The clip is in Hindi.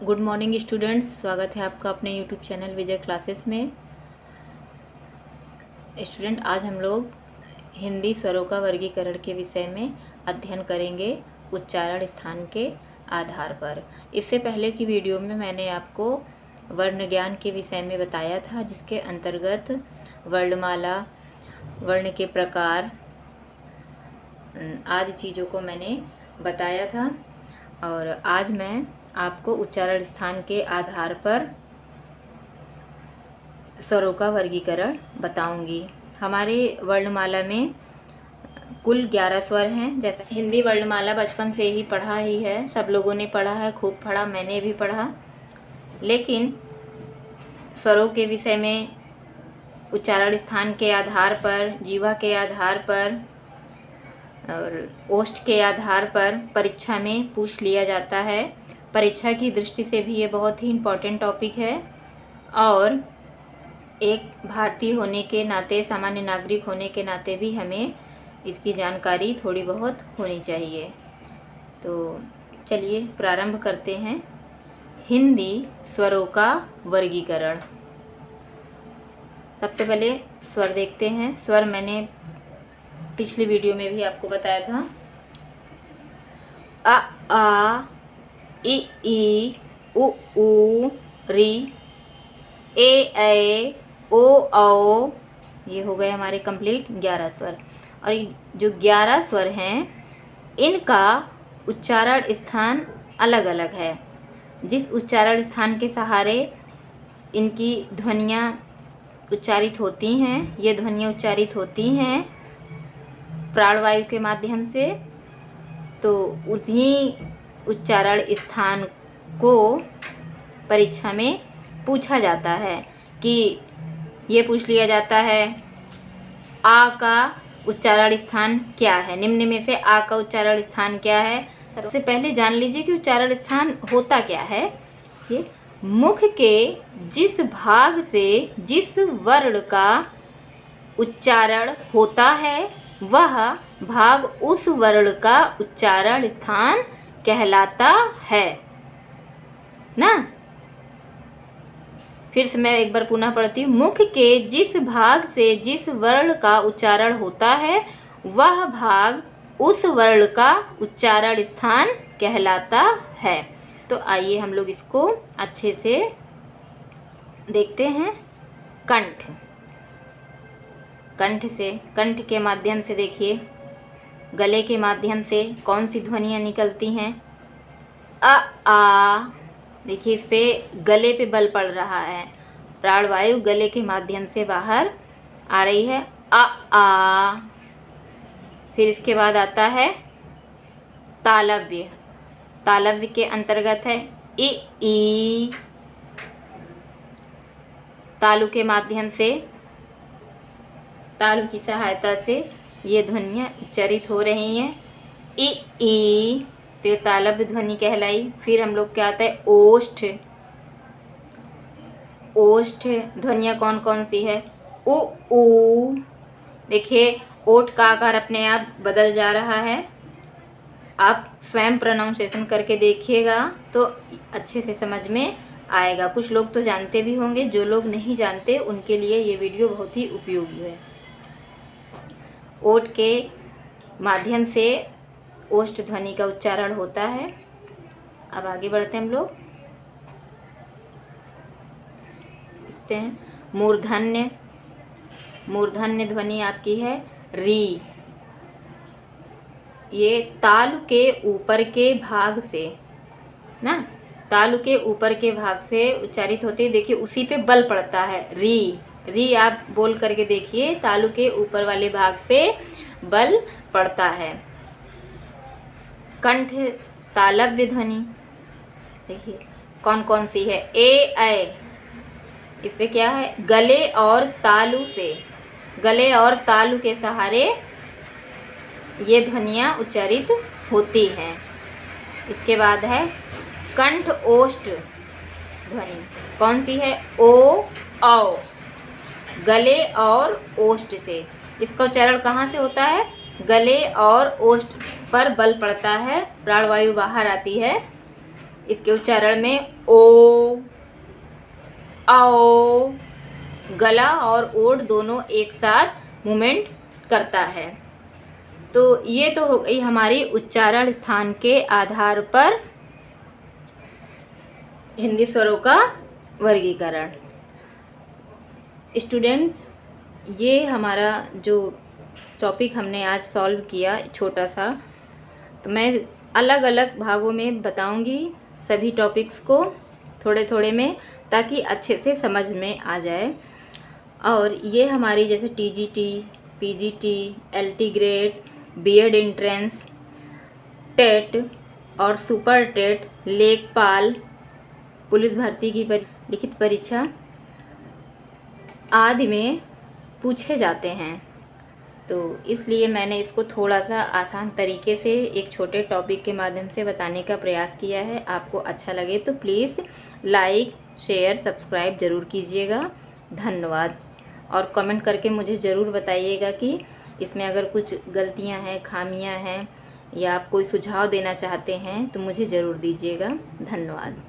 गुड मॉर्निंग स्टूडेंट्स, स्वागत है आपका अपने यूट्यूब चैनल विजय क्लासेस में। स्टूडेंट, आज हम लोग हिंदी स्वरों का वर्गीकरण के विषय में अध्ययन करेंगे उच्चारण स्थान के आधार पर। इससे पहले की वीडियो में मैंने आपको वर्ण ज्ञान के विषय में बताया था, जिसके अंतर्गत वर्णमाला, वर्ण के प्रकार आदि चीज़ों को मैंने बताया था। और आज मैं आपको उच्चारण स्थान के आधार पर स्वरों का वर्गीकरण बताऊंगी। हमारे वर्णमाला में कुल 11 स्वर हैं। जैसे हिंदी वर्णमाला बचपन से ही पढ़ा ही है, सब लोगों ने पढ़ा है, खूब पढ़ा, मैंने भी पढ़ा। लेकिन स्वरों के विषय में उच्चारण स्थान के आधार पर, जीवा के आधार पर और ओष्ठ के आधार पर परीक्षा में पूछ लिया जाता है। परीक्षा की दृष्टि से भी ये बहुत ही इम्पोर्टेंट टॉपिक है और एक भारतीय होने के नाते, सामान्य नागरिक होने के नाते भी हमें इसकी जानकारी थोड़ी बहुत होनी चाहिए। तो चलिए प्रारंभ करते हैं हिंदी स्वरों का वर्गीकरण। सबसे पहले स्वर देखते हैं। स्वर मैंने पिछली वीडियो में भी आपको बताया था। अ, आ, ई, उ, री, ए, ओ, औ, ये हो गए हमारे कंप्लीट 11 स्वर। और जो 11 स्वर हैं, इनका उच्चारण स्थान अलग अलग है। जिस उच्चारण स्थान के सहारे इनकी ध्वनियाँ उच्चारित होती हैं, ये ध्वनियाँ उच्चारित होती हैं प्राणवायु के माध्यम से, तो उसी उच्चारण स्थान को परीक्षा में पूछा जाता है। कि ये पूछ लिया जाता है आ का उच्चारण स्थान क्या है, निम्न में से आ का उच्चारण स्थान क्या है। सबसे पहले जान लीजिए कि उच्चारण स्थान होता क्या है। ये मुख के जिस भाग से जिस वर्ण का उच्चारण होता है, वह भाग उस वर्ण का उच्चारण स्थान कहलाता है ना। फिर से मैं एक बार पुनः पढ़ती हूँ। मुख के जिस भाग से जिस वर्ण का उच्चारण होता है, वह भाग उस वर्ण का उच्चारण स्थान कहलाता है। तो आइए हम लोग इसको अच्छे से देखते हैं। कंठ, कंठ के माध्यम से देखिए, गले के माध्यम से कौन सी ध्वनियाँ निकलती हैं। आ, देखिए इस पे गले पे बल पड़ रहा है, प्राणवायु गले के माध्यम से बाहर आ रही है। आ। फिर इसके बाद आता है तालव्य। तालव्य के अंतर्गत है ई। तालु के माध्यम से, तालु की सहायता से ये ध्वनियाँ उच्चारित हो रही हैं। ई, तो ये तालव्य ध्वनि कहलाई। फिर हम लोग क्या आता है ओष्ठ। ओष्ठ ध्वनियाँ कौन कौन सी है। ऊ। देखिए ओठ का आकार अपने आप बदल जा रहा है। आप स्वयं प्रोनाउंसिएशन करके देखिएगा तो अच्छे से समझ में आएगा। कुछ लोग तो जानते भी होंगे, जो लोग नहीं जानते उनके लिए ये वीडियो बहुत ही उपयोगी है। ओठ के माध्यम से ओष्ठ ध्वनि का उच्चारण होता है। अब आगे बढ़ते हैं हम लोग, देखते हैं मूर्धन्य। मूर्धन्य ध्वनि आपकी है री। ये तालु के ऊपर के भाग से ना, तालु के ऊपर के भाग से उच्चारित होती है। देखिए उसी पे बल पड़ता है री। आप बोल करके देखिए, तालु के ऊपर वाले भाग पे बल पड़ता है। कंठ तालव्य ध्वनि देखिए कौन कौन सी है। ए, इस पे क्या है, गले और तालु से, गले और तालु के सहारे ये ध्वनियाँ उच्चारित होती हैं। इसके बाद है कंठ ओष्ठ ध्वनि। कौन सी है, ओ, औ, गले और ओष्ठ से। इसका उच्चारण कहाँ से होता है, गले और ओष्ठ पर बल पड़ता है, प्राणवायु बाहर आती है इसके उच्चारण में ओ, आओ, गला और ओठ दोनों एक साथ मूवमेंट करता है। तो ये तो हो गई हमारी उच्चारण स्थान के आधार पर हिंदी स्वरों का वर्गीकरण। स्टूडेंट्स, ये हमारा जो टॉपिक हमने आज सॉल्व किया छोटा सा, तो मैं अलग अलग भागों में बताऊंगी सभी टॉपिक्स को थोड़े थोड़े में, ताकि अच्छे से समझ में आ जाए। और ये हमारी जैसे TGT, PGT, LT grade, BEd entrance, TET और सुपर टेट, लेखपाल, पुलिस भर्ती की लिखित परीक्षा आदि में पूछे जाते हैं। तो इसलिए मैंने इसको थोड़ा सा आसान तरीके से एक छोटे टॉपिक के माध्यम से बताने का प्रयास किया है। आपको अच्छा लगे तो प्लीज़ लाइक, शेयर, सब्सक्राइब ज़रूर कीजिएगा। धन्यवाद। और कमेंट करके मुझे ज़रूर बताइएगा कि इसमें अगर कुछ गलतियां हैं, खामियां हैं, या आप कोई सुझाव देना चाहते हैं तो मुझे ज़रूर दीजिएगा। धन्यवाद।